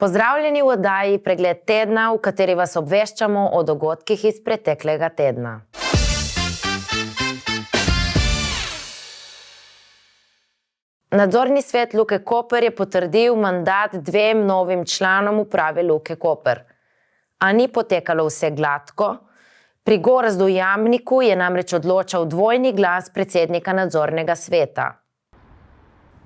Pozdravljeni v oddaji Pregled tedna, v kateri vas obveščamo o dogodkih iz preteklega tedna. Nadzorni svet Luke Koper je potrdil mandat 2 novim članom uprave Luke Koper. A ni potekalo vse gladko. Pri Gorazdu Jamniku je namreč odločal dvojni glas predsednika nadzornega sveta.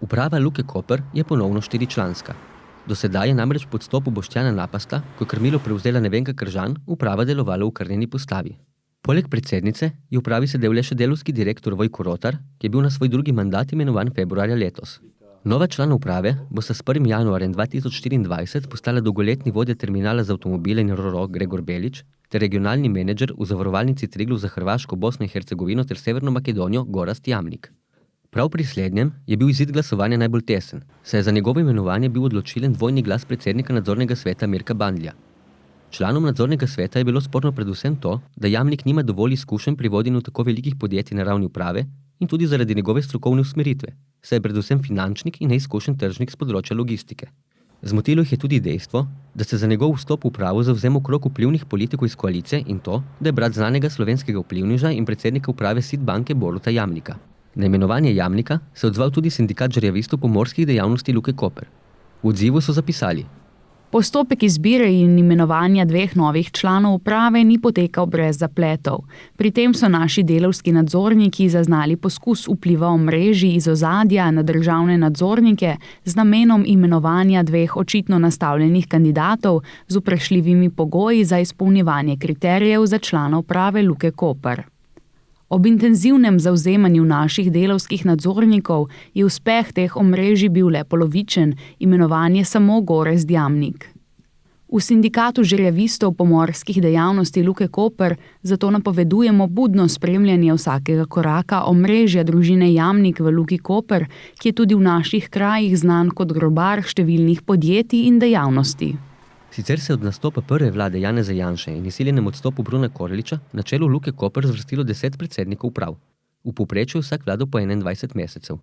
Uprava Luke Koper je ponovno 4-članska. Do sedaj je namreč po odstopu Boštjana Napasta, ko je krmilo prevzela Nevenka Kržan, uprava delovala v okrnjeni postavi. Poleg predsednice je upravi sedel le še delovski direktor Vojko Rotar, ki je bil na svoj drugi mandat imenovan februarja letos. Nova člana uprave bosta s 1. januarjem 2024 postala dolgoletni vodja terminala za avtomobile in ro-ro Gregor Belič ter regionalni menedžer v zavarovalnici Triglav za Hrvaško, Bosno in Hercegovino ter Severno Makedonijo Gorazd Jamnik. Prav pri slednjem je bil izid glasovanja najbolj tesen, saj je za njegovo imenovanje bil odločilen dvojni glas predsednika nadzornega sveta Mirka Bandlja. Članom nadzornega sveta je bilo sporno predvsem to, da Jamnik nima dovolj izkušenj pri vodenju tako velikih podjetij na ravni uprave in tudi zaradi njegove strokovne usmeritve, saj je predvsem finančnik in neizkušen tržnik s področja logistike. Zmotilo jih je tudi dejstvo, da se za njegov vstop v upravo zavzema okrog vplivnih politikov iz koalicije in to, da je brat znanega slovenskega vplivneža in predsednika uprave SID banke Boruta Jamnika. Na imenovanje Jamnika se je odzval tudi sindikat žerjavistov pomorskih dejavnosti Luke Koper. V odzivu so zapisali: Postopek izbire in imenovanja 2 novih članov uprave ni potekal brez zapletov. Pri tem so naši delavski nadzorniki zaznali poskus vpliva omrežij iz ozadja na državne nadzornike z namenom imenovanja 2 očitno nastavljenih kandidatov z vprašljivimi pogoji za izpolnjevanje kriterijev za člana uprave Luke Koper. Ob intenzivnem zavzemanju naših delavskih nadzornikov je uspeh teh omrežij bil le polovičen, imenovan je samo Gorazd Jamnik. V sindikatu žerjavistov pomorskih dejavnosti Luke Koper zato napovedujemo budno spremljanje vsakega koraka omrežja družine Jamnik v Luki Koper, ki je tudi v naših krajih znan kot grobar številnih podjetij in dejavnosti. Sicer se je od nastopa prve vlade Janeza Janše in izsiljenem odstopu Bruna Koreliča na čelu Luke Koper zvrstilo 10 predsednikov uprav. V povprečju vsak vlado po 21 mesecev.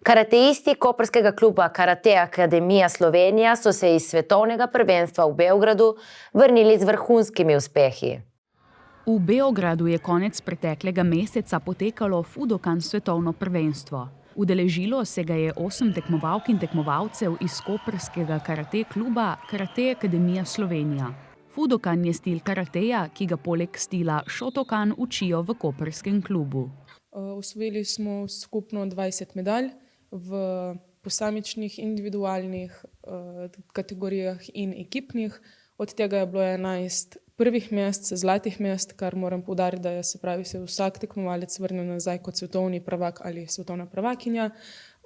Karateisti koprskega kluba Karate Akademija Slovenija so se iz svetovnega prvenstva v Beogradu vrnili z vrhunskimi uspehi. V Beogradu je konec preteklega meseca potekalo Fudokan svetovno prvenstvo. Udeležilo se ga je 8 tekmovalk in tekmovalcev iz koprskega karate kluba Karate Akademija Slovenija. Fudokan je stil karateja, ki ga poleg stila Shotokan učijo v koprskem klubu. Osvojili smo skupno 20 medalj v posamičnih, individualnih kategorijah in ekipnih. Od tega je bilo 11 prvih mest, zlatih mest, kar moram poudariti, da je se vsak tekmovalec vrnil nazaj kot svetovni prvak ali svetovna prvakinja,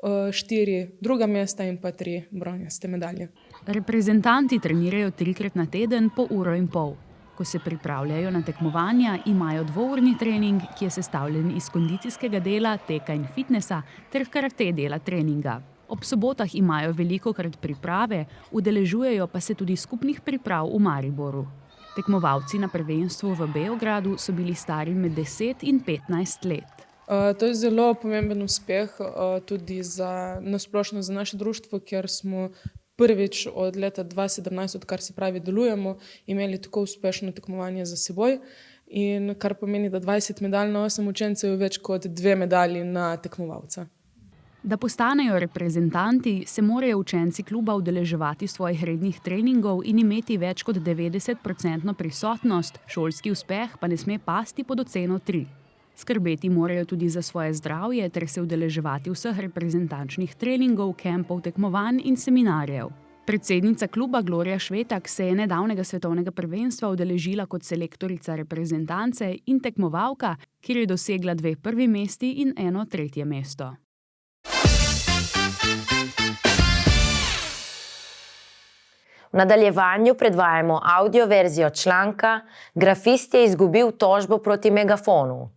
4 druga mesta in pa 3 bronaste medalje. Reprezentanti trenirajo 3-krat na teden po 1,5 ure. Ko se pripravljajo na tekmovanja, imajo 2-urni trening, ki je sestavljen iz kondicijskega dela, teka in fitnesa ter karate dela treninga. Ob sobotah imajo velikokrat priprave, udeležujejo pa se tudi skupnih priprav v Mariboru. Tekmovalci na prvenstvu v Beogradu so bili stari med 10 in 15 let. To je zelo pomemben uspeh tudi nasplošno za naše društvo, ker smo prvič od leta 2017, odkar se pravi delujemo, imeli tako uspešno tekmovanje za seboj. In kar pomeni, da 20 medalj na 8 učencev je več kot 2 medalji na tekmovalca. Da postanejo reprezentanti, se morajo učenci kluba udeleževati svojih rednih treningov in imeti več kot 90% prisotnost, šolski uspeh pa ne sme pasti pod oceno 3. Skrbeti morajo tudi za svoje zdravje ter se udeleževati vseh reprezentančnih treningov, kempov, tekmovanj in seminarjev. Predsednica kluba Gloria Švetak se je nedavnega svetovnega prvenstva udeležila kot selektorica reprezentance in tekmovalka, kjer je dosegla 2 prvi mesti in 1 tretje mesto. V nadaljevanju predvajamo audio verzijo članka Grafist je izgubil tožbo proti Megafonu.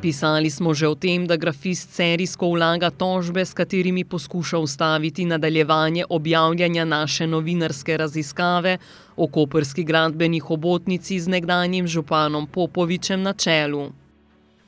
Pisali smo že o tem, da grafist serijsko vlaga tožbe, s katerimi poskuša ustaviti nadaljevanje objavljanja naše novinarske raziskave o koprski gradbeni hobotnici z nekdanjim županom Popovičem na čelu.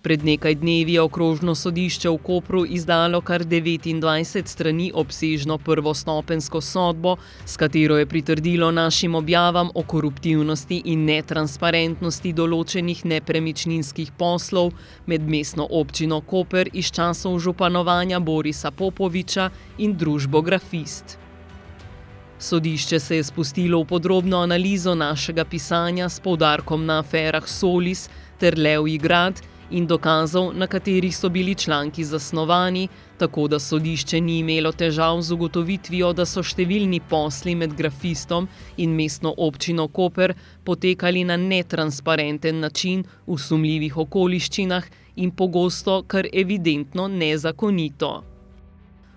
Pred nekaj dnevi je okrožno sodišče v Kopru izdalo kar 29 strani obsežno prvostopenjsko sodbo, s katero je pritrdilo našim objavam o koruptivnosti in netransparentnosti določenih nepremičninskih poslov med mestno občino Koper iz časov županovanja Borisa Popoviča in družbo Grafist. Sodišče se je spustilo v podrobno analizo našega pisanja s poudarkom na aferah Solis ter Levji grad in dokazov, na katerih so bili članki zasnovani, tako da sodišče ni imelo težav z ugotovitvijo, da so številni posli med Grafistom in mestno občino Koper potekali na netransparenten način v sumljivih okoliščinah in pogosto kar evidentno nezakonito.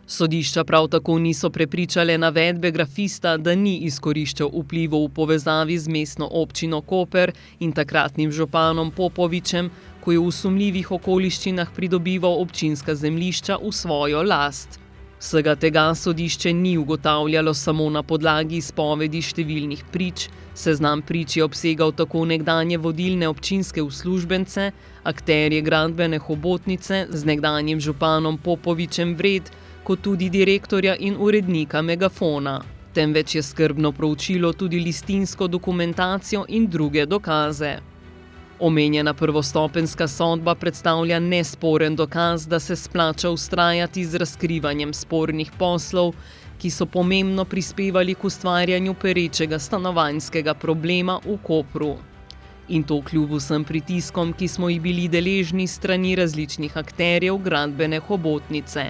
Sodišča prav tako niso prepričale navedbe Grafista, da ni izkoriščal vplivov v povezavi z mestno občino Koper in takratnim županom Popovičem, ko je v sumljivih okoliščinah pridobival občinska zemljišča v svojo last. Vsega tega sodišče ni ugotavljalo samo na podlagi izpovedi številnih prič, seznam prič je obsegal tako nekdanje vodilne občinske uslužbence, akterje gradbene hobotnice z nekdanjim županom Popovičem vred, kot tudi direktorja in urednika Megafona. Temveč je skrbno proučilo tudi listinsko dokumentacijo in druge dokaze. Omenjena prvostopenjska sodba predstavlja nesporen dokaz, da se splača vztrajati z razkrivanjem spornih poslov, ki so pomembno prispevali k ustvarjanju perečega stanovanjskega problema v Kopru. In to kljub vsem pritiskom, ki smo jih bili deležni strani različnih akterjev gradbene hobotnice.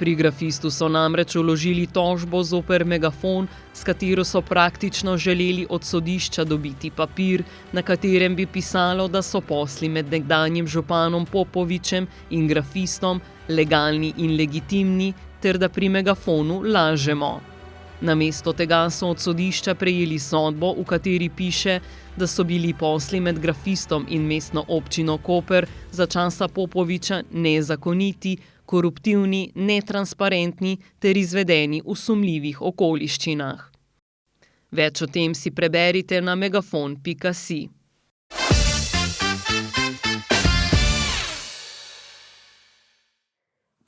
Pri Grafistu so namreč vložili tožbo zoper Megafon, s katero so praktično želeli od sodišča dobiti papir, na katerem bi pisalo, da so posli med nekdanjim županom Popovičem in Grafistom legalni in legitimni, ter da pri Megafonu lažemo. Namesto tega so od sodišča prejeli sodbo, v kateri piše, da so bili posli med Grafistom in mestno občino Koper za časa Popoviča nezakoniti, koruptivni, netransparentni ter izvedeni v sumljivih okoliščinah. Več o tem si preberite na megafon.si.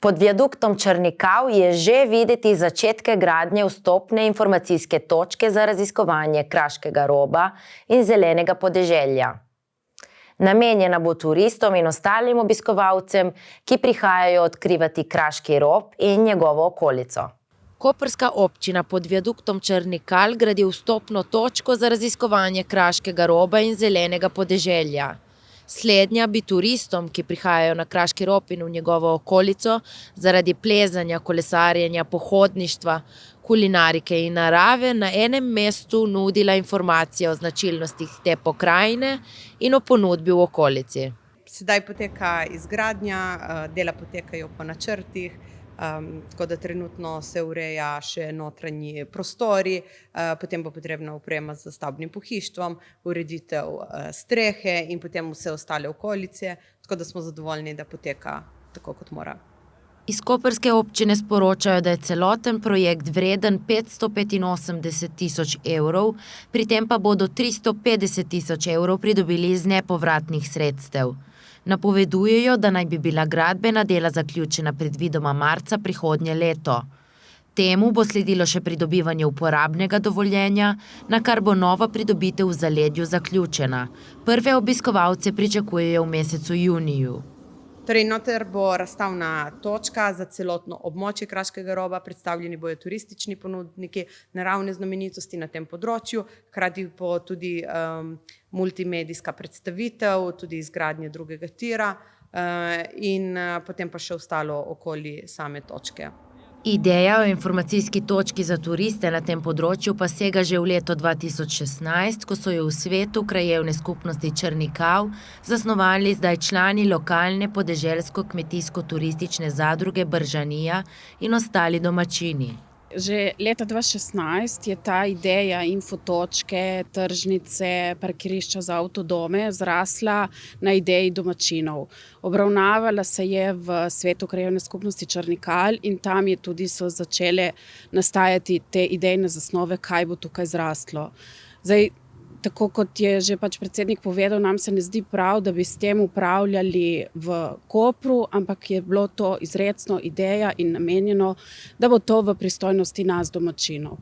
Pod viaduktom Črnikav je že videti začetke gradnje vstopne informacijske točke za raziskovanje kraškega roba in zelenega podeželja. Namenjena bo turistom in ostalim obiskovalcem, ki prihajajo odkrivati kraški rob in njegovo okolico. Koprska občina pod viaduktom Črnikal gradi vstopno točko za raziskovanje kraškega roba in zelenega podeželja. Slednja bi turistom, ki prihajajo na kraški rob in v njegovo okolico, zaradi plezanja, kolesarjenja, pohodništva, kulinarike in narave na enem mestu nudila informacije o značilnostih te pokrajine in o ponudbi v okolici. Sedaj poteka izgradnja, dela potekajo po načrtih, tako da trenutno se ureja še notranji prostori, potem bo potrebna oprema z stavbnim pohištvom, ureditev strehe in potem vse ostale okolice, tako da smo zadovoljni, da poteka tako, kot mora. Iz koprske občine sporočajo, da je celoten projekt vreden 585 tisoč evrov, pri tem pa bodo 350 tisoč evrov pridobili iz nepovratnih sredstev. Napovedujejo, da naj bi bila gradbena dela zaključena predvidoma marca prihodnje leto. Temu bo sledilo še pridobivanje uporabnega dovoljenja, na kar bo nova pridobitev v zaledju zaključena. Prve obiskovalce pričakujejo v mesecu juniju. Torej, noter bo razstavna točka za celotno območje kraškega roba, predstavljeni bojo turistični ponudniki, naravne znamenitosti na tem področju, hkrati bo tudi multimedijska predstavitev, tudi izgradnje drugega tira in potem pa še ostalo okoli same točke. Ideja o informacijski točki za turiste na tem področju pa sega že v leto 2016, ko so jo v svetu krajevne skupnosti Črnikav zasnovali zdaj člani lokalne podeželsko-kmetijsko-turistične zadruge Bržanija in ostali domačini. Že leta 2016 je ta ideja infotočke, tržnice, parkirišča za avtodome zrasla na ideji domačinov. Obravnavala se je v svetu krajevne skupnosti Črnikal in tam je tudi so začele nastajati te idejne zasnove, kaj bo tukaj zraslo. Zdaj, tako kot je že pač predsednik povedal, nam se ne zdi prav, da bi s tem upravljali v Kopru, ampak je bilo to izrecno ideja in namenjeno, da bo to v pristojnosti nas domačinov.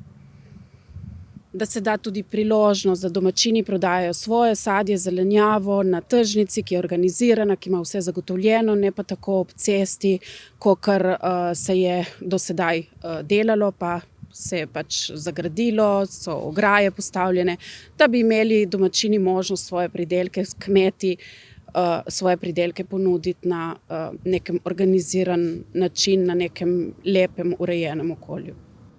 Da se da tudi priložnost, da domačini prodajajo svoje sadje, zelenjavo na tržnici, ki je organizirana, ki ima vse zagotovljeno, ne pa tako ob cesti, kakor se je do sedaj delalo, pa se je pač zagradilo, so ograje postavljene, da bi imeli domačini možnost svoje pridelke, kmeti svoje pridelke ponuditi na nekem organiziran način, na nekem lepem, urejenem okolju.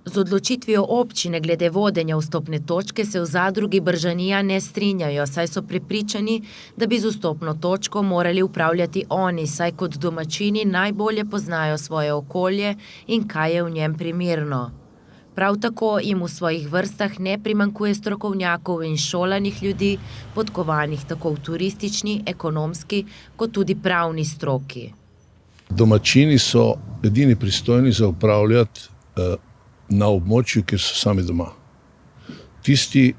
Z odločitvijo občine glede vodenja vstopne točke se v zadrugi Bržanija ne strinjajo, saj so prepričani, da bi z vstopno točko morali upravljati oni, saj kot domačini najbolje poznajo svoje okolje in kaj je v njem primerno. Prav tako jim v svojih vrstah ne primanjkuje strokovnjakov in šolanih ljudi, podkovanih tako v turistični, ekonomski kot tudi pravni stroki. Domačini so edini pristojni za upravljati na območju, kjer so sami doma. Tisti,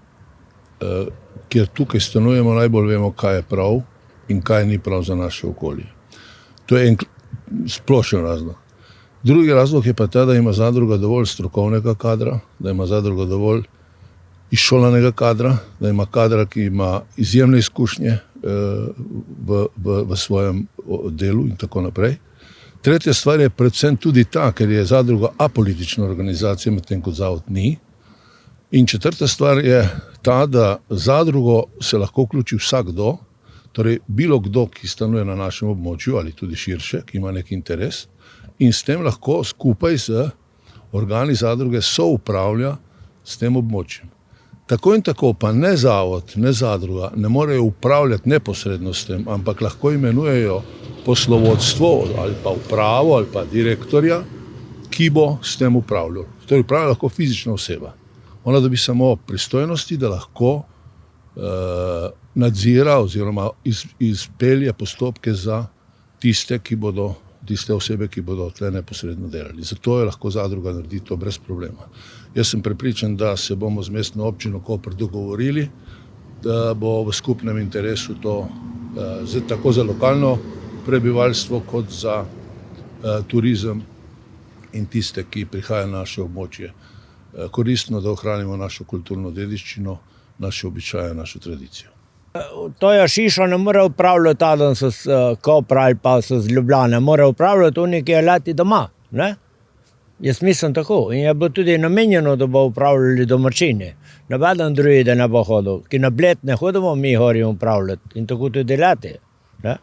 kjer tukaj stanujemo, najbolj vemo, kaj je prav in kaj ni prav za naše okolje. To je en splošen razlog. Drugi razlog je pa ta, da ima zadruga dovolj strokovnega kadra, da ima zadruga dovolj izšolanega kadra, da ima kadra, ki ima izjemne izkušnje v svojem delu in tako naprej. Tretja stvar je predvsem tudi ta, ker je zadruga apolitična organizacija, medtem kot zavod ni. In četrta stvar je ta, da zadrugo se lahko vključi vsakdo, torej bilo kdo, ki stanuje na našem območju ali tudi širše, ki ima nek interes, in s tem lahko skupaj z organi zadruge soupravlja s tem območjem. Tako in tako pa ne zavod, ne zadruga ne morejo upravljati neposredno s tem, ampak lahko imenujejo poslovodstvo ali pa upravo ali pa direktorja, ki bo s tem upravljal. Torej upravlja lahko fizična oseba. Ona dobi samo pristojnosti, da lahko nadzira oziroma izpelje postopke za tiste osebe, ki bodo tle neposredno delali. Zato je lahko zadruga naredi to brez problema. Jaz sem prepričan, da se bomo z mestno občino Koper dogovorili, da bo v skupnem interesu to tako za lokalno prebivalstvo kot za turizem in tiste, ki prihajajo na naše območje, koristno, da ohranimo našo kulturno dediščino, naše običaje, našo tradicijo. To je šišo ne more upravljati tam so z Kopra ali pa so z Ljubljane, mora upravljati oni, ki je leti doma. Ne? Jaz mislim tako in je bilo tudi namenjeno, da bo upravljali domačini. Nobeden drugi, da ne bo hodil. Ki na Bled ne hodimo, mi horimo upravljati in tako tudi leti. Ne?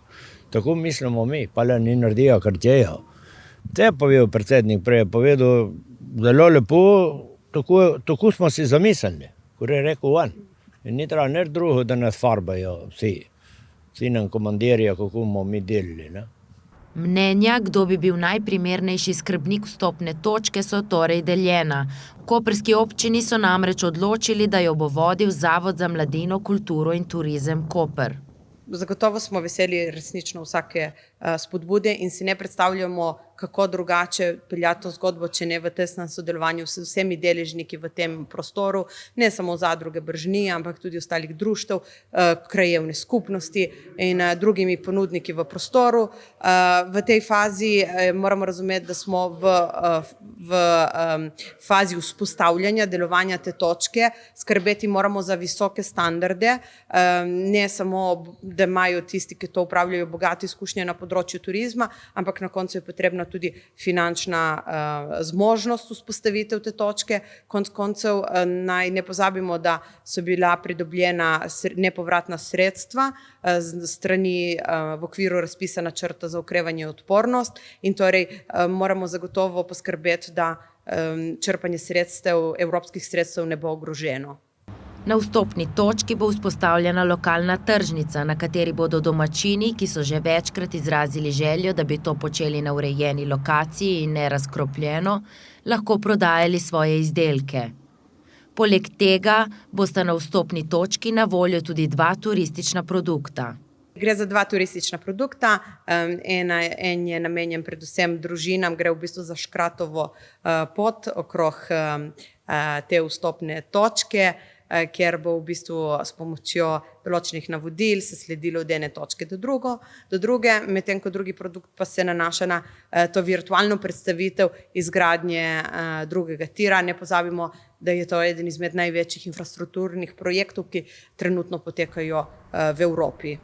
Tako mislimo mi, pa le ni naredijo, kar tjejo. To je povedal predsednik, prej je povedal zelo lepo, tako smo si zamislili, ko je rekel on. In ni treba nič drugo, da nas farbajo vsi nam komandirja, kako bomo mi delili. Ne? Mnenja, kdo bi bil najprimernejši skrbnik vstopne točke, so torej deljena. V koprski občini so namreč odločili, da jo bo vodil Zavod za mladino, kulturo in turizem Koper. Zagotovo smo veseli resnično vsake spodbude in si ne predstavljamo, kako drugače peljati to zgodbo, če ne v tesnem sodelovanju s vsemi deležniki v tem prostoru, ne samo zadruge Bržanija, ampak tudi ostalih društev, krajevne skupnosti in drugimi ponudniki v prostoru. V tej fazi moramo razumeti, da smo v fazi vzpostavljanja delovanja te točke, skrbeti moramo za visoke standarde, ne samo, da imajo tisti, ki to upravljajo, bogate izkušnje na področju turizma, ampak na koncu je potrebna tudi finančna zmožnost vzpostavitev te točke. Konec koncev naj ne pozabimo, da so bila pridobljena nepovratna sredstva strani v okviru razpisa načrta za okrevanje in odpornost in torej moramo zagotovo poskrbeti, da črpanje evropskih sredstev ne bo ogroženo. Na vstopni točki bo vzpostavljena lokalna tržnica, na kateri bodo domačini, ki so že večkrat izrazili željo, da bi to počeli na urejeni lokaciji in ne razkropljeno, lahko prodajali svoje izdelke. Poleg tega bosta na vstopni točki na voljo tudi 2 turistična produkta. Gre za 2 turistična produkta, en je namenjen predvsem družinam, gre v bistvu za škratovo pot okrog te vstopne točke. kjer bo v bistvu s pomočjo določenih navodil se sledilo od ene točke do druge, medtem ko drugi produkt pa se nanaša na to virtualno predstavitev izgradnje drugega tira. Ne pozabimo, da je to eden izmed največjih infrastrukturnih projektov, ki trenutno potekajo v Evropi.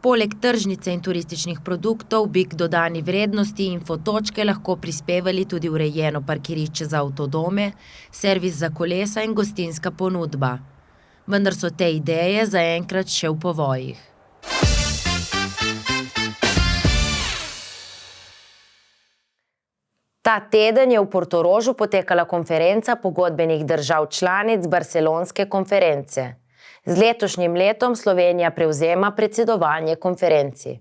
Poleg tržnice in turističnih produktov bi k dodani vrednosti infotočke lahko prispevali tudi urejeno parkirišče za avtodome, servis za kolesa in gostinska ponudba. Vendar so te ideje zaenkrat še v povojih. Ta teden je v Portorožu potekala konferenca pogodbenih držav članic Barcelonske konference. Z letošnjim letom Slovenija prevzema predsedovanje konferenci.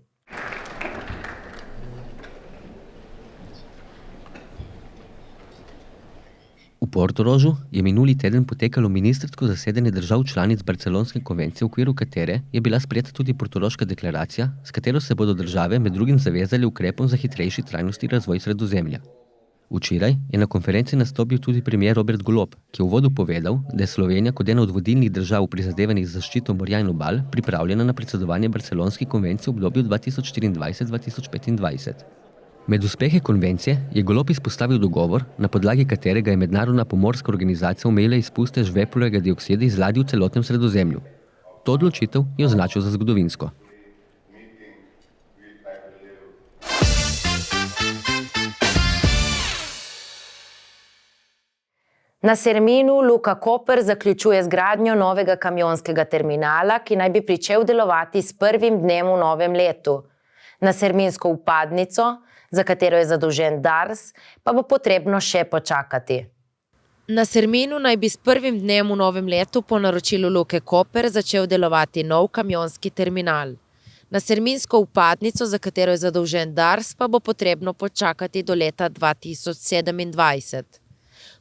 V Portorožu je minuli teden potekalo ministrsko zasedanje držav članic Barcelonske konvencije, v okviru katere je bila sprejeta tudi portoroška deklaracija, s katero se bodo države med drugim zavezali ukrepom za hitrejši trajnostni razvoj Sredozemlja. Včeraj je na konferenci nastopil tudi premier Robert Golob, ki je v uvodu povedal, da je Slovenija kot ena od vodilnih držav v prizadevanjih za zaščito morja in obal pripravljena na predsedovanje Barcelonski konvenciji v obdobju 2024-2025. Med uspehe konvencije je Golob izpostavil dogovor, na podlagi katerega je Mednarodna pomorska organizacija omejila izpuste žveplovega dioksida iz ladij v celotnem Sredozemlju. To odločitev je označil za zgodovinsko. Na Serminu Luka Koper zaključuje z gradnjo novega kamionskega terminala, ki naj bi pričel delovati s prvim dnem v novem letu. Na serminsko vpadnico, za katero je zadolžen Dars, pa bo potrebno še počakati. Na Serminu naj bi s prvim dnem v novem letu po naročilu Luke Koper začel delovati nov kamionski terminal. Na serminsko vpadnico, za katero je zadolžen Dars, pa bo potrebno počakati do leta 2027.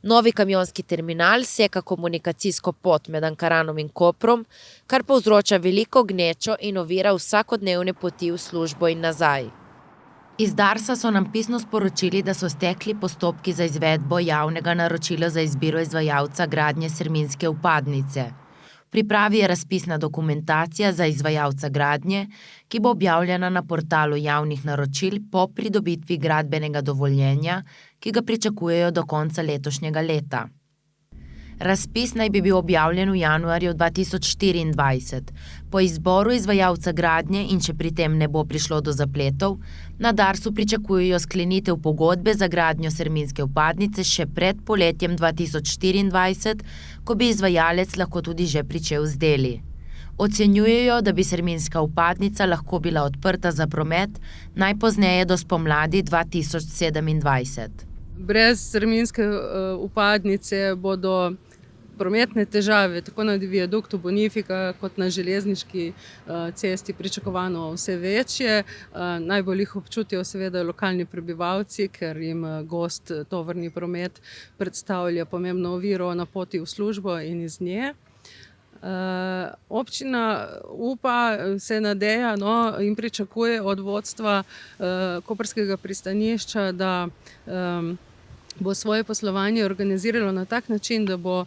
Novi kamionski terminal seka komunikacijsko pot med Ankaranom in Koprom, kar povzroča veliko gnečo in ovira vsakodnevne poti v službo in nazaj. Iz Darsa so nam pisno sporočili, da so stekli postopki za izvedbo javnega naročila za izbiro izvajalca gradnje serminske vpadnice. V pripravi je razpisna dokumentacija za izvajalca gradnje, ki bo objavljena na portalu javnih naročil po pridobitvi gradbenega dovoljenja, ki ga pričakujejo do konca letošnjega leta. Razpis naj bi bil objavljen v januarju 2024. Po izboru izvajalca gradnje in če pri tem ne bo prišlo do zapletov, na Darsu pričakujejo sklenitev pogodbe za gradnjo serminske vpadnice še pred poletjem 2024, ko bi izvajalec lahko tudi že pričel z deli. Ocenjujejo, da bi serminska vpadnica lahko bila odprta za promet najpozneje do spomladi 2027. Brez serminske vpadnice bodo prometne težave tako na viaduktu Bonifika kot na železniški cesti pričakovano vse večje. Najbolj jih občutijo seveda lokalni prebivalci, ker jim gost tovorni promet predstavlja pomembno oviro na poti v službo in iz nje. Občina upa, se nadeja in pričakuje od vodstva koprskega pristanišča, da bo svoje poslovanje organiziralo na tak način, da bo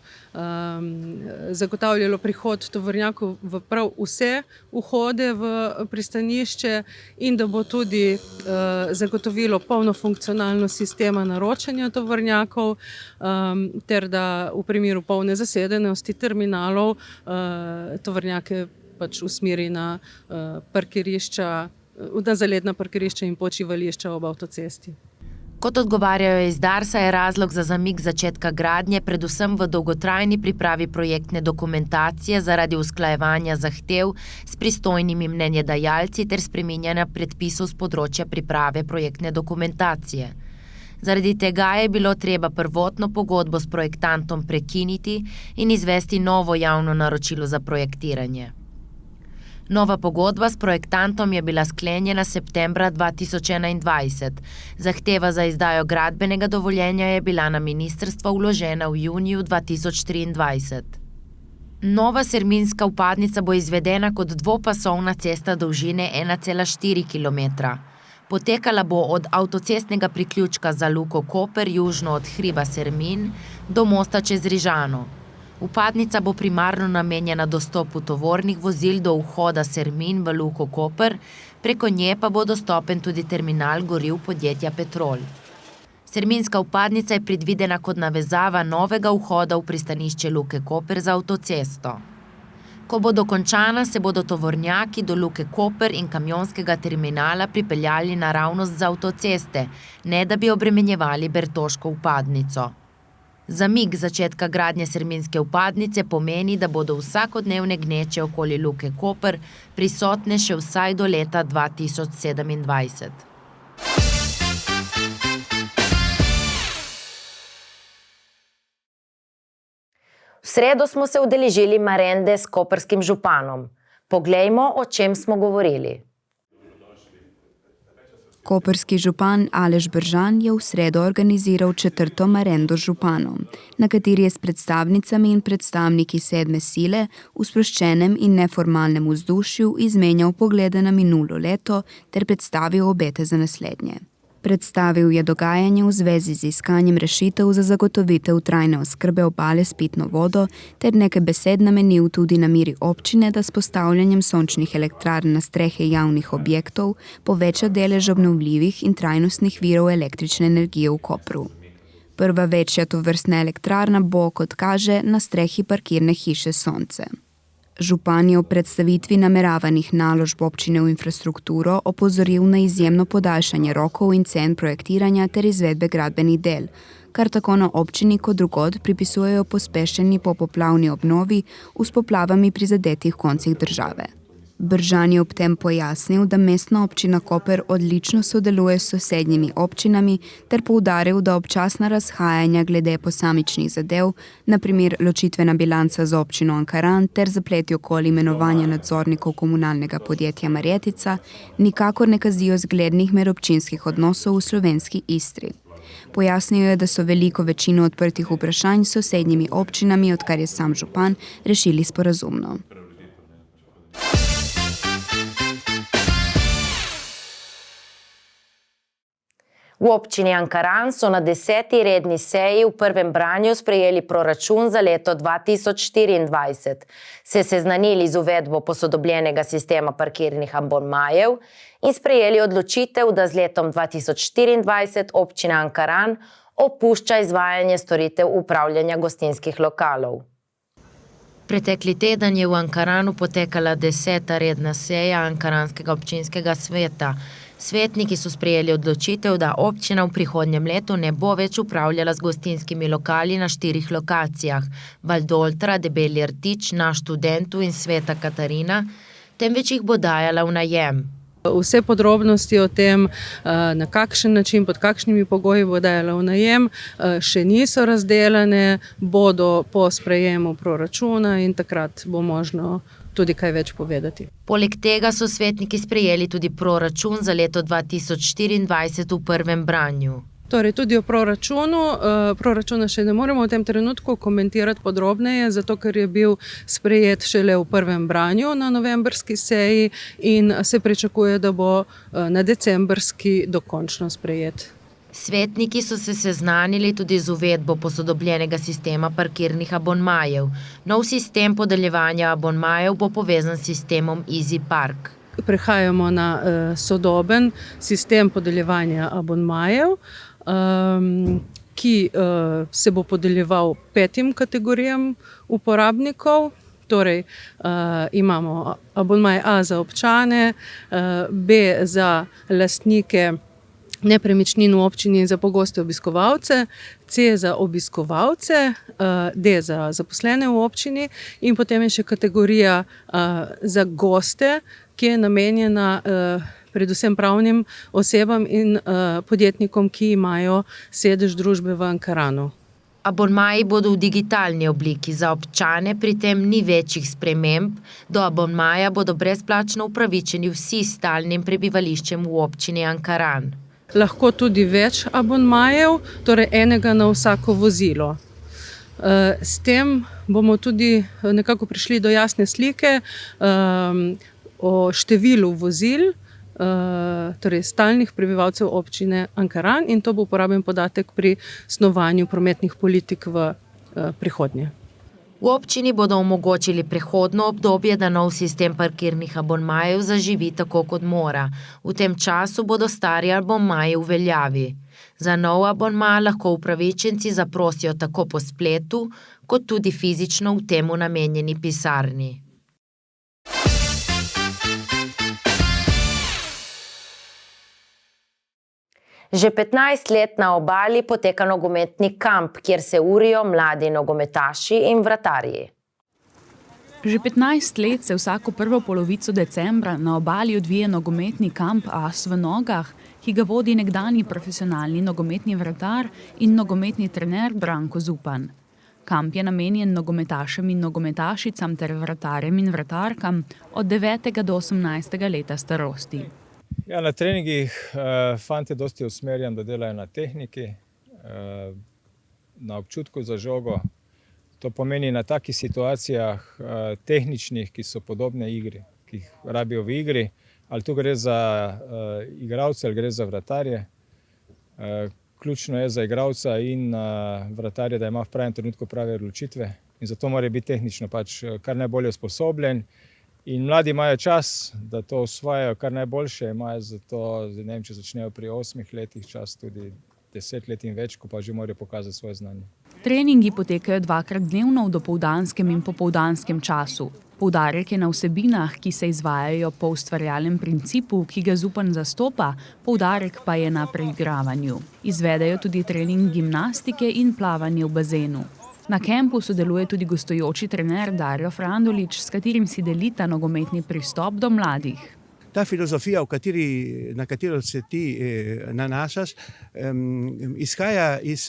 zagotavljalo prihod tovornjakov v prav vse vhode v pristanišče in da bo tudi zagotovilo polno funkcionalnost sistema naročanja tovornjakov, ter da v primeru polne zasedenosti terminalov tovornjake pač usmeri na parkirišča, na zaledna parkirišča in počivališča ob avtocesti. Kot odgovarjajo iz Darsa, je razlog za zamik začetka gradnje predvsem v dolgotrajni pripravi projektne dokumentacije zaradi usklajevanja zahtev s pristojnimi mnenjedajalci ter spreminjanja predpisov s področja priprave projektne dokumentacije. Zaradi tega je bilo treba prvotno pogodbo s projektantom prekiniti in izvesti novo javno naročilo za projektiranje. Nova pogodba s projektantom je bila sklenjena septembra 2021. Zahteva za izdajo gradbenega dovoljenja je bila na ministrstvo vložena v juniju 2023. Nova serminska vpadnica bo izvedena kot dvopasovna cesta dolžine 1,4 km. Potekala bo od avtocestnega priključka za Luko Koper južno od hriba Sermin do mosta čez Rižano. Vpadnica bo primarno namenjena dostopu tovornih vozil do vhoda Sermin v Luko Koper, preko nje pa bo dostopen tudi terminal goriv podjetja Petrol. Serminska vpadnica je predvidena kot navezava novega vhoda v pristanišče Luke Koper za avtocesto. Ko bo dokončana, se bodo tovornjaki do Luke Koper in kamionskega terminala pripeljali naravnost z avtoceste, ne da bi obremenjevali Bertoško vpadnico. Zamik začetka gradnje Serminske vpadnice pomeni, da bodo vsakodnevne gneče okoli Luke Koper prisotne še vsaj do leta 2027. V sredo smo se udeležili marende s koperskim županom. Poglejmo, o čem smo govorili. Koperski župan Aleš Bržan je v sredo organiziral 4. marendo z županom, na kateri je s predstavnicami in predstavniki 7. sile v sproščenem in neformalnem vzdušju izmenjal poglede na minulo leto ter predstavil obete za naslednje. Predstavil je dogajanje v zvezi z iskanjem rešitev za zagotovitev trajne oskrbe obale s pitno vodo ter nekaj besed namenil tudi nameri občine, da s postavljanjem sončnih elektrarn na strehe javnih objektov poveča delež obnovljivih in trajnostnih virov električne energije v Kopru. Prva večja tovrstna elektrarna bo, kot kaže, na strehi parkirne hiše Sonce. Župan je v predstavitvi nameravanih naložb občine v infrastrukturo opozoril na izjemno podaljšanje rokov in cen projektiranja ter izvedbe gradbenih del, kar tako na občini kot drugod pripisujejo pospešeni popoplavni obnovi v s poplavami prizadetih koncih države. Bržan je ob tem pojasnil, da mestna občina Koper odlično sodeluje s sosednjimi občinami ter poudaril, da občasna razhajanja glede posamičnih zadev, na primer ločitvena bilanca za občino Ankaran ter zapleti okoli imenovanja nadzornikov komunalnega podjetja Marjetica, nikakor ne kazijo zglednih medobčinskih odnosov v slovenski Istri. Pojasnil je, da so veliko večino odprtih vprašanj s sosednjimi občinami, odkar je sam župan, rešili sporazumno. V občini Ankaran so na 10. redni seji v prvem branju sprejeli proračun za leto 2024, se seznanili z uvedbo posodobljenega sistema parkirnih abonmajev in sprejeli odločitev, da z letom 2024 občina Ankaran opušča izvajanje storitev upravljanja gostinskih lokalov. Pretekli teden je v Ankaranu potekala 10. redna seja Ankaranskega občinskega sveta. Svetniki so sprejeli odločitev, da občina v prihodnjem letu ne bo več upravljala z gostinskimi lokali na 4 lokacijah, Valdoltra, Debeli Rtič, Naš Študentu in Sveta Katarina, temveč jih bo dajala v najem. Vse podrobnosti o tem, na kakšen način, pod kakšnimi pogoji bo dajala v najem, še niso razdeljene, bodo po sprejemu proračuna in takrat bo možno tudi kaj več povedati. Poleg tega so svetniki sprejeli tudi proračun za leto 2024 v prvem branju. Torej tudi o proračuna še ne moremo v tem trenutku komentirati podrobneje, zato ker je bil sprejet šele v prvem branju na novembrski seji in se pričakuje, da bo na decembrski dokončno sprejet. Svetniki so se seznanili tudi z uvedbo posodobljenega sistema parkirnih abonmajev. Nov sistem podeljevanja abonmajev bo povezan s sistemom Easy Park. Prehajamo na sodoben sistem podeljevanja abonmajev, ki se bo podeljeval 5 kategorijam uporabnikov. Torej, imamo abonmaj A za občane, B za lastnike nepremičnin v občini in za pogoste obiskovalce, C za obiskovalce, D za zaposlene v občini in potem je še kategorija za goste, ki je namenjena predvsem pravnim osebam in podjetnikom, ki imajo sedež družbe v Ankaranu. Abonmaji bodo v digitalni obliki, za občane pri tem ni večjih sprememb, do abonmaja bodo brezplačno upravičeni vsi s stalnim prebivališčem v občini Ankaran. Lahko tudi več abonmajev, torej enega na vsako vozilo. S tem bomo tudi nekako prišli do jasne slike o številu vozil, torej stalnih prebivalcev občine Ankaran in to bo uporaben podatek pri snovanju prometnih politik v prihodnje. V občini bodo omogočili prehodno obdobje, da nov sistem parkirnih abonmajev zaživi tako, kot mora. V tem času bodo stari abonmaji v veljavi. Za nov abonma lahko upravičenci zaprosijo tako po spletu, kot tudi fizično v temu namenjeni pisarni. Že 15 let na obali poteka nogometni kamp, kjer se urijo mladi nogometaši in vratarji. Že 15 let se vsako prvo polovico decembra na obali odvije nogometni kamp As v nogah, ki ga vodi nekdanji profesionalni nogometni vratar in nogometni trener Branko Zupan. Kamp je namenjen nogometašem in nogometašicam ter vratarjem in vratarkam od 9. do 18. leta starosti. Ja, na treningih fantje dosti usmerjam, da delajo na tehniki, na občutku za žogo. To pomeni na takih situacijah tehničnih, ki so podobne igri, ki jih rabijo v igri, ali tu gre za igralce ali gre za vratarje. Ključno je za igralca in vratarja, da ima v pravem trenutku prave odločitve in zato mora biti tehnično kar najbolje usposobljen. In mladi imajo čas, da to osvajajo kar najboljše, imajo zato, ne vem, če začnejo pri 8 letih, čas tudi 10 let in več, ko pa že morajo pokazati svoje znanje. Treningi potekajo 2-krat dnevno v dopoldanskem in popoldanskem času. Poudarek je na vsebinah, ki se izvajajo po ustvarjalnem principu, ki ga Zupan zastopa, poudarek pa je na preigravanju. Izvedejo tudi trening gimnastike in plavanje v bazenu. Na kempu sodeluje tudi gostujoči trener Darjo Frandulič, s katerim si delita nogometni pristop do mladih. Ta filozofija, na katero se ti nanašaš, izhaja iz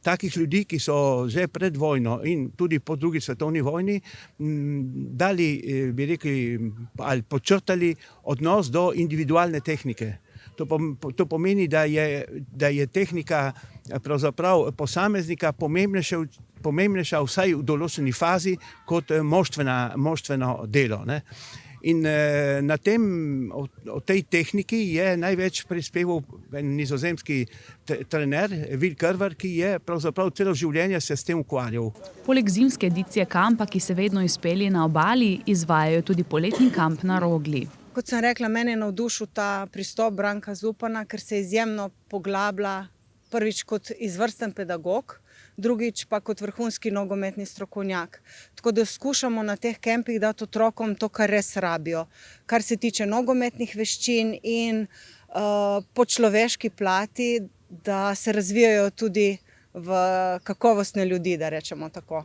takih ljudi, ki so že pred vojno in tudi po drugi svetovni vojni dali, bi rekli, ali počrtali odnos do individualne tehnike. To pomeni, da je tehnika pravzaprav posameznika pomembnejša vsaj v določeni fazi kot moštveno delo. Ne? In o tej tehniki je največ prispeval nizozemski trener Will Curver, ki je pravzaprav celo življenje se s tem ukvarjal. Poleg zimske edicije kampa, ki se vedno izpelje na obali, izvajajo tudi poletni kamp na Rogli. Kot sem rekla, mene je navdušil ta pristop Branka Zupana, ker se izjemno poglablja, prvič kot izvrsten pedagog, drugič pa kot vrhunski nogometni strokovnjak. Tako da skušamo na teh kempih dati otrokom to, kar res rabijo, kar se tiče nogometnih veščin in po človeški plati, da se razvijajo tudi v kakovostne ljudi, da rečemo tako.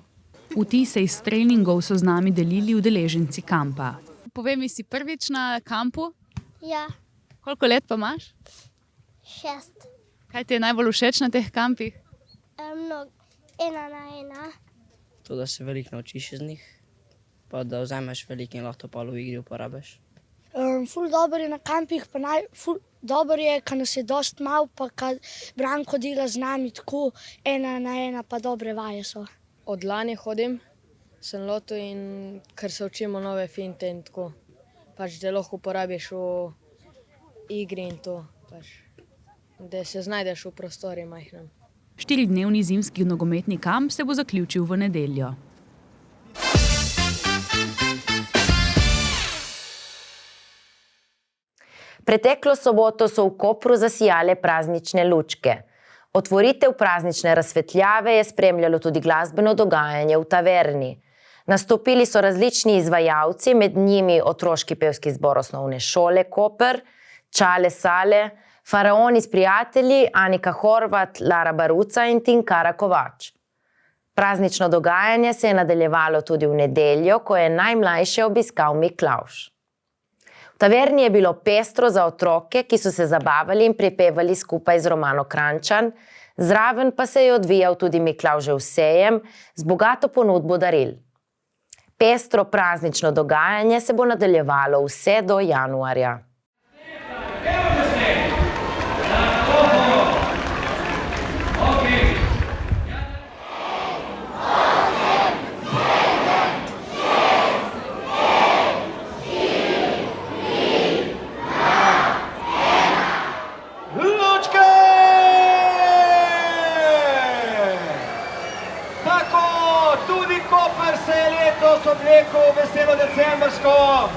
Vtise iz treningov so z nami delili udeleženci kampa. Povej mi, si prvič na kampu? Ja. Koliko let pa imaš? 6. Kaj ti je najbolj všeč na teh kampih? Ena na ena. To, da se veliko naučiš iz njih, pa da vzameš veliko in lahko pa v igri uporabiš. Ful dobro je na kampih, pa ful dobro je, kad nas je dost malo, pa kad Branko dela z nami tako ena na ena, pa dobre vaje so. Od lani hodim, sem loto in ker se učimo nove finte in tako. Da lahko uporabiš v igri in to, da se znajdeš v prostori majhnem. 4-dnevni zimski nogometni kamp se bo zaključil v nedeljo. Preteklo soboto so v Kopru zasijale praznične lučke. Otvoritev praznične razsvetljave je spremljalo tudi glasbeno dogajanje v taverni. Nastopili so različni izvajalci, med njimi otroški pevski zbor osnovne šole Koper, Čale Sale, Faraoni s prijatelji, Anika Horvat, Lara Baruca in Tinkara Kovač. Praznično dogajanje se je nadaljevalo tudi v nedeljo, ko je najmlajše obiskal Miklavž. V taverni je bilo pestro za otroke, ki so se zabavali in prepevali skupaj z Romano Kranjčan, zraven pa se je odvijal tudi Miklavžev sejem z bogato ponudbo daril. Pestro praznično dogajanje se bo nadaljevalo vse do januarja. Tako tudi Koper letos oblekel veselo decembrsko.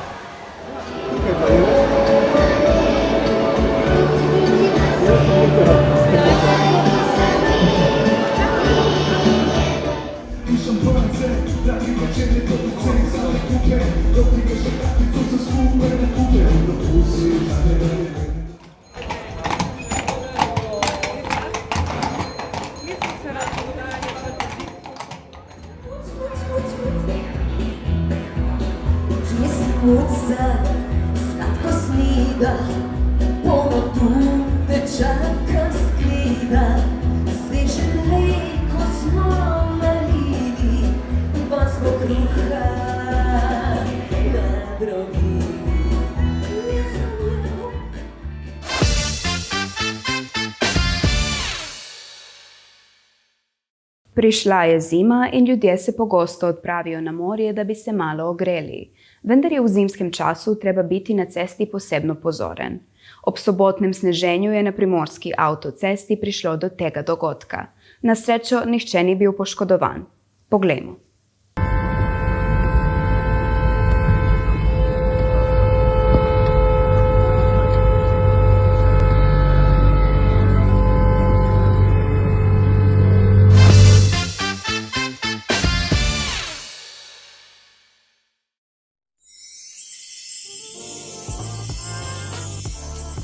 Sladko snega, polno tute čaka skleda, sveže mleko smo nalili, pa smo kruha nadrobili. Prišla je zima in ljudje se pogosto odpravijo na morje, da bi se malo ogreli. Vendar je v zimskem času treba biti na cesti posebno pozoren. Ob sobotnem sneženju je na primorski avtocesti prišlo do tega dogodka. Na srečo nihče ni bil poškodovan. Poglejmo.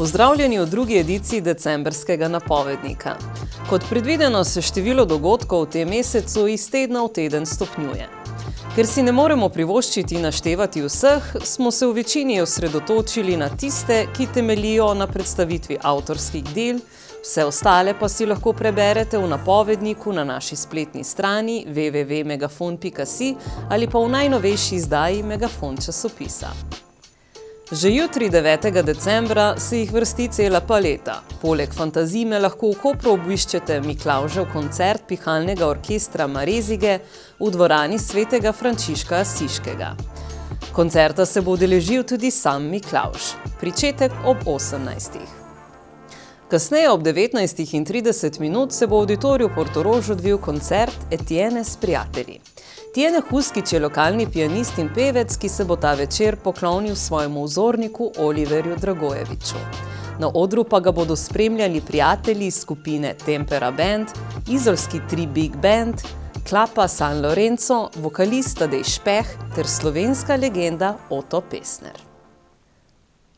Pozdravljeni v drugi ediciji decembrskega napovednika. Kot predvideno se število dogodkov v tem mesecu iz tedna v teden stopnjuje. Ker si ne moremo privoščiti naštevati vseh, smo se v večini osredotočili na tiste, ki temeljijo na predstavitvi avtorskih del, vse ostale pa si lahko preberete v napovedniku na naši spletni strani www.megafon.si ali pa v najnovejši izdaji Megafon časopisa. Že jutri, 9. decembra, se jih vrsti cela paleta. Poleg Fantazime lahko v Kopru obiščete Miklavžev koncert pihalnega orkestra Marezige v dvorani svetega Frančiška Asiškega. Koncerta se bo udeležil tudi sam Miklavž. Pričetek ob 18. Kasneje ob 19:30 se bo v auditoriju Portorož odvil koncert Etienne s prijatelji. Tiene Huskič je lokalni pianist in pevec, ki se bo ta večer poklonil svojemu vzorniku Oliverju Dragojeviču. Na odru pa ga bodo spremljali prijatelji iz skupine Tempera Band, izolski Tri Big Band, Klapa San Lorenzo, vokalist Tadej Špeh ter slovenska legenda Oto Pestner.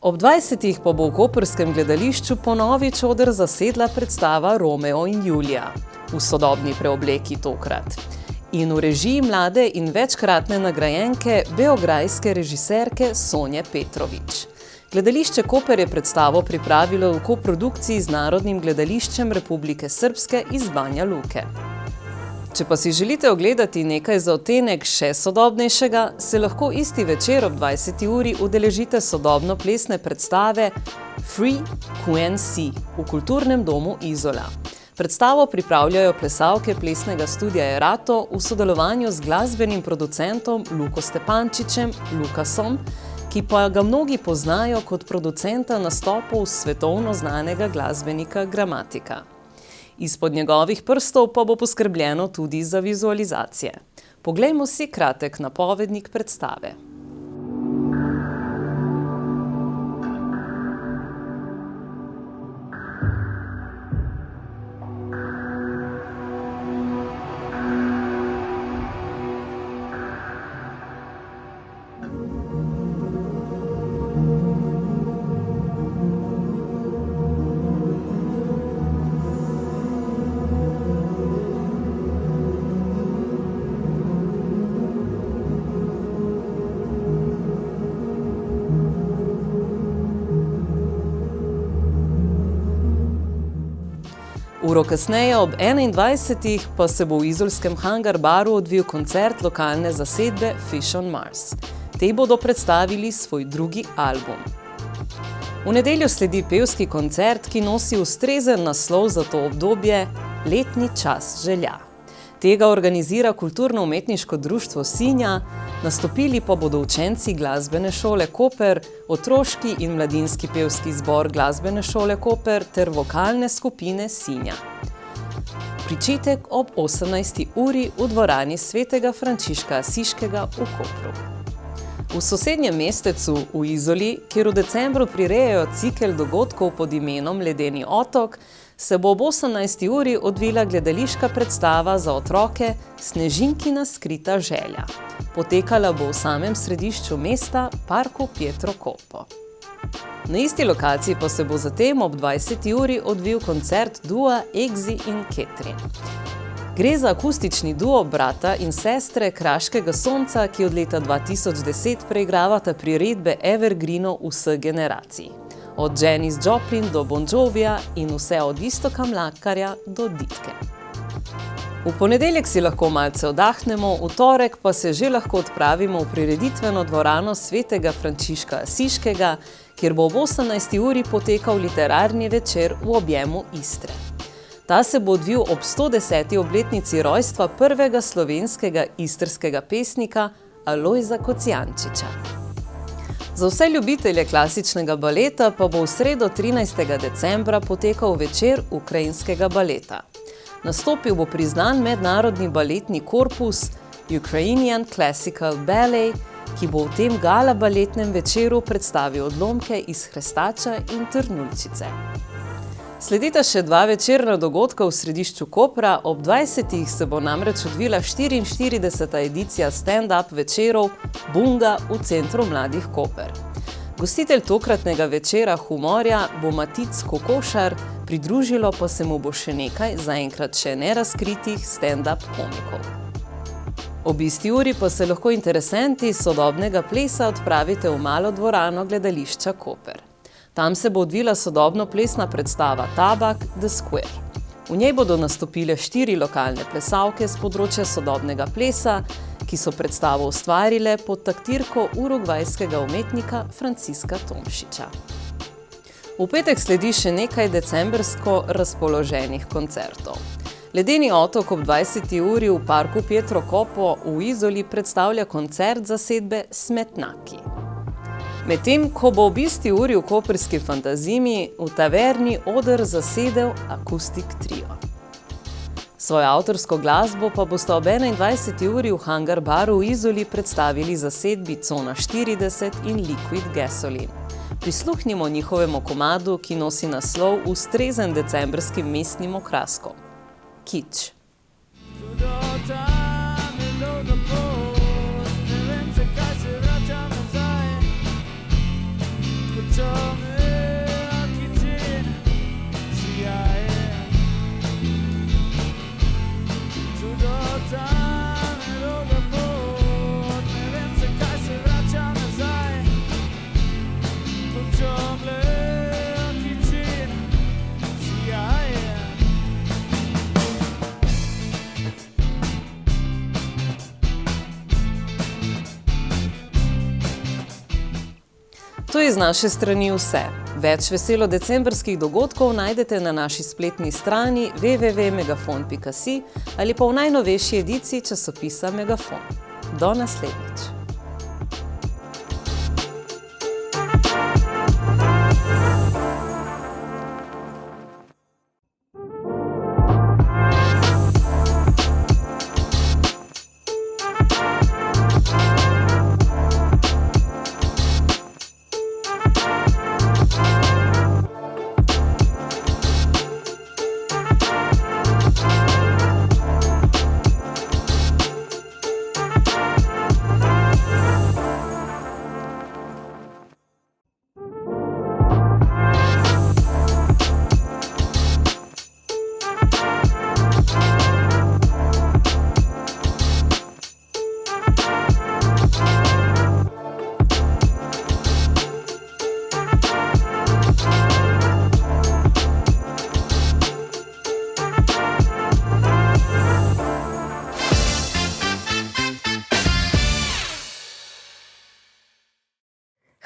Ob 20. pa bo v koprskem gledališču ponovič oder zasedla predstava Romeo in Julija, v sodobni preobleki tokrat. In v režiji mlade in večkratne nagrajenke beograjske režiserke Sonje Petrovič. Gledališče Koper je predstavo pripravilo v koprodukciji z Narodnim gledališčem Republike Srpske iz Banja Luke. Če pa si želite ogledati nekaj za odtenek še sodobnejšega, se lahko isti večer ob 20. uri udeležite sodobno plesne predstave Free QNC v Kulturnem domu Izola. Predstavo pripravljajo plesalke plesnega studia Erato v sodelovanju z glasbenim producentom Luko Stepančičem, Lukasom, ki pa ga mnogi poznajo kot producenta nastopov svetovno znanega glasbenika Gramatika. Izpod njegovih prstov pa bo poskrbljeno tudi za vizualizacije. Poglejmo si kratek napovednik predstave. Uro kasneje ob 21. pa se bo v izolskem Hangar baru odvil koncert lokalne zasedbe Fish on Mars. Te bodo predstavili svoj drugi album. V nedeljo sledi pevski koncert, ki nosi ustrezen naslov za to obdobje Letni čas želja. Tega organizira Kulturno-umetniško društvo Sinja, nastopili pa bodo učenci Glasbene šole Koper, otroški in mladinski pevski zbor Glasbene šole Koper ter vokalne skupine Sinja. Pričetek ob 18. uri v dvorani svetega Frančiška Asiškega v Kopru. V sosednjem mestecu v Izoli, kjer v decembru prirejajo cikel dogodkov pod imenom Ledeni otok, se bo ob 18. uri odvila gledališka predstava za otroke Snežinkina skrita želja. Potekala bo v samem središču mesta, parku Pietro Coppo. Na isti lokaciji pa se bo zatem ob 20. uri odvil koncert dua Egzi in Ketrin. Gre za akustični duo brata in sestre Kraškega sonca, ki od leta 2010 preigravata priredbe evergreenov vseh generacij. Od Janis Joplin do Bon Jovija in vse od Iztoka Mlakarja do Ditke. V ponedeljek si lahko malce oddahnemo, v torek pa se že lahko odpravimo v prireditveno dvorano svetega Frančiška Asiškega, kjer bo ob 18. uri potekal literarni večer v objemu Istre. Ta se bo odvil ob 110. obletnici rojstva prvega slovenskega istrskega pesnika Alojza Kocijančiča. Za vse ljubitelje klasičnega baleta pa bo v sredo 13. decembra potekal večer ukrajinskega baleta. Nastopil bo priznan mednarodni baletni korpus Ukrainian Classical Ballet, ki bo v tem gala baletnem večeru predstavil odlomke iz Hrestača in Trnulčice. Sledita še 2 večerna dogodka v središču Kopra, ob 20. se bo namreč odvila 44. edicija stand-up večerov Bunga v Centru mladih Koper. Gostitelj tokratnega večera humorja bo Matic Kokošar, pridružilo pa se mu bo še nekaj zaenkrat še nerazkritih stand-up komikov. Ob isti uri pa se lahko interesenti sodobnega plesa odpravite v malo dvorano gledališča Koper. Tam se bo odvila sodobno plesna predstava Tabak The Square. V njej bodo nastopile 4 lokalne plesalke s področja sodobnega plesa, ki so predstavo ustvarile pod taktirko urugvajskega umetnika Franciska Tomšiča. V petek sledi še nekaj decembrsko razpoloženih koncertov. Ledeni otok ob 20. uri v parku Pietro Coppo v Izoli predstavlja koncert zasedbe Smetnaki. Medtem, ko bo ob isti uri v koprski Fantazimi v taverni oder zasedel Akustik trio. Svojo avtorsko glasbo pa boste ob 21. uri v Hangar baru v Izoli predstavili zasedbi Cona 40 in Liquid Gasoline. Prisluhnimo njihovemu komadu, ki nosi naslov ustrezen decembrskim mestnim okraskom. Kič. To je z naše strani vse. Več veselo decembrskih dogodkov najdete na naši spletni strani www.megafon.si ali pa v najnovejši ediciji časopisa Megafon. Do naslednjič.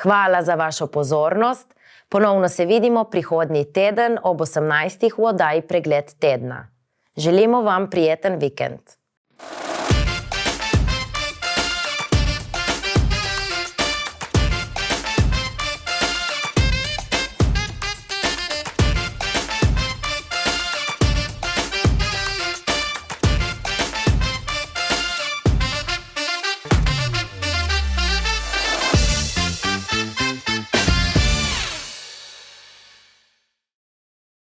Hvala za vašo pozornost. Ponovno se vidimo prihodnji teden ob 18. v oddaji Pregled tedna. Želimo vam prijeten vikend.